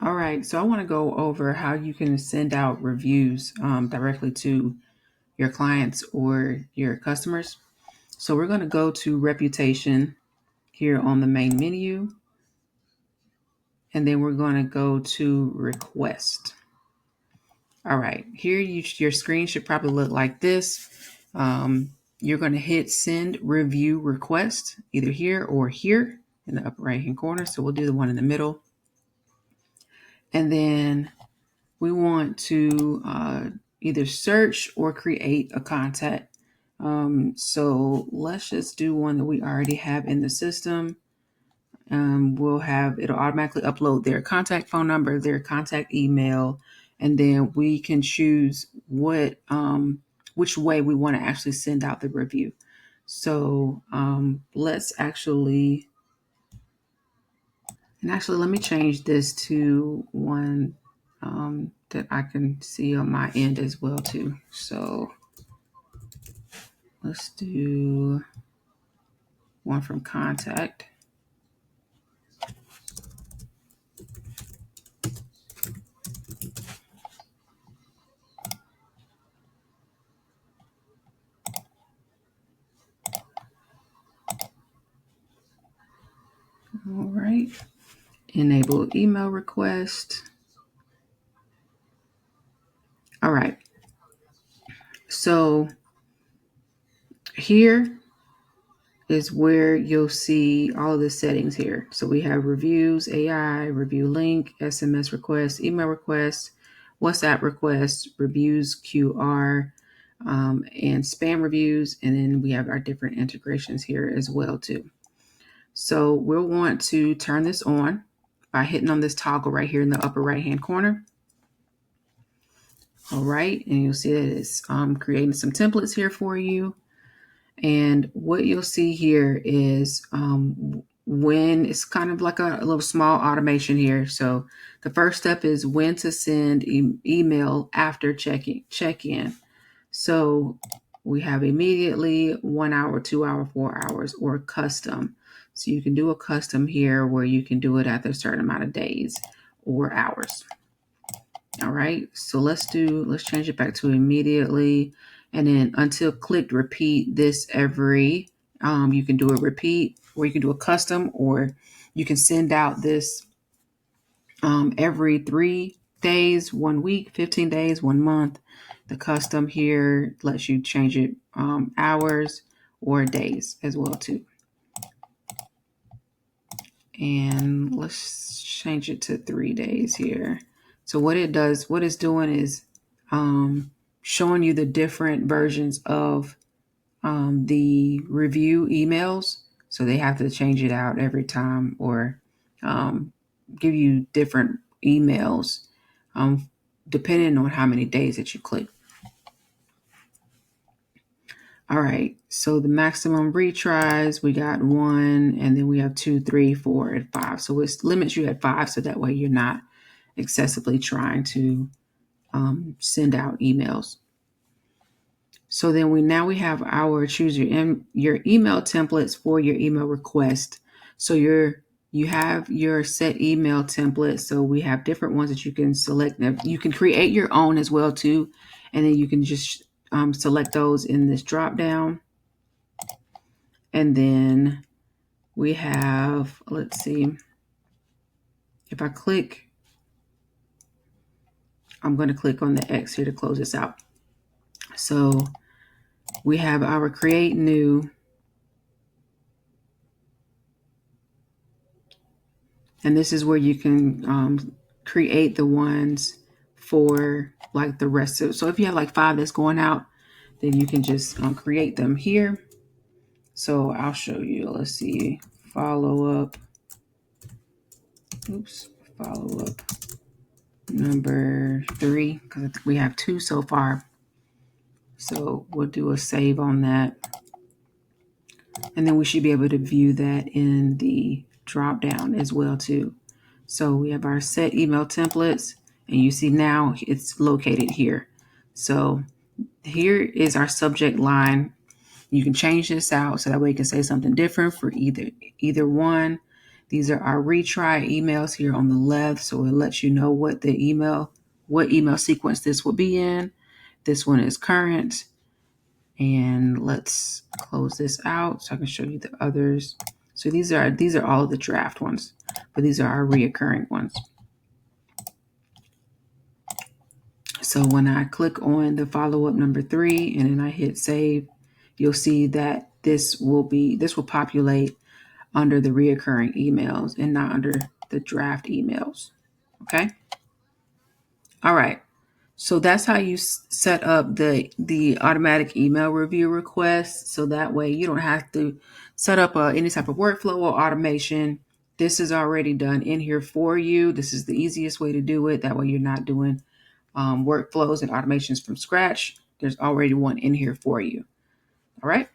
All right, so I want to go over how you can send out reviews directly to your clients or your customers. So we're going to go to reputation here on the main menu, and then we're going to go to request. All right, here your screen should probably look like this. You're going to hit send review request either here or here in the upper right hand corner. So we'll do the one in the middle. And then we want to either search or create a contact. So let's just do one that we already have in the system. It'll automatically upload their contact phone number, their contact email, and then we can choose which way we want to actually send out the review. So let me change this to one that I can see on my end as well too. So let's do one from contact. All right. Enable email request. All right. So here is where you'll see all of the settings here. So we have reviews, AI, review link, SMS request, email request, WhatsApp request, reviews, QR, and spam reviews. And then we have our different integrations here as well too. So we'll want to turn this on by hitting on this toggle right here in the upper right hand corner. All right, and you'll see that it's creating some templates here for you. And what you'll see here is when it's kind of like a little small automation here. So the first step is when to send email after check-in. So we have immediately, 1 hour, 2 hour, 4 hours, or custom. So you can do a custom here where you can do it after a certain amount of days or hours. All right, so let's change it back to immediately. And then until clicked, repeat this every, you can do a repeat, or you can do a custom, or you can send out this every 3 days, 1 week, 15 days, 1 month. The custom here lets you change it hours or days as well too. And let's change it to 3 days here. So what it's doing is showing you the different versions of the review emails. So they have to change it out every time, or give you different emails depending on how many days that you click. All right, so the maximum retries, we got 1, and then we have 2, 3, 4, and 5. So it limits you at 5, so that way you're not excessively trying to send out emails. So then we have our choose your email templates for your email request. So you have your set email template. So we have different ones that you can select. Now, you can create your own as well too, and then you can just select those in this drop down. And then we have, let's see, if I click, I'm going to click on the X here to close this out. So we have our create new, and this is where you can create the ones for like the rest of. So if you have like 5 that's going out, then you can just create them here. So I'll show you. Let's see, follow up number 3, because we have 2 so far. So we'll do a save on that. And then we should be able to view that in the drop down as well too. So we have our set email templates, and you see now it's located here. So here is our subject line. You can change this out so that way you can say something different for either one. These are our retry emails here on the left. So it lets you know what email sequence this will be in. This one is current. And let's close this out so I can show you the others. So these are all of the draft ones, but these are our reoccurring ones. So when I click on the follow-up number 3 and then I hit save, you'll see that this will populate under the reoccurring emails and not under the draft emails. Okay. All right. So that's how you set up the automatic email review request. So that way you don't have to set up any type of workflow or automation. This is already done in here for you. This is the easiest way to do it. That way you're not doing workflows and automations from scratch. There's already one in here for you. All right.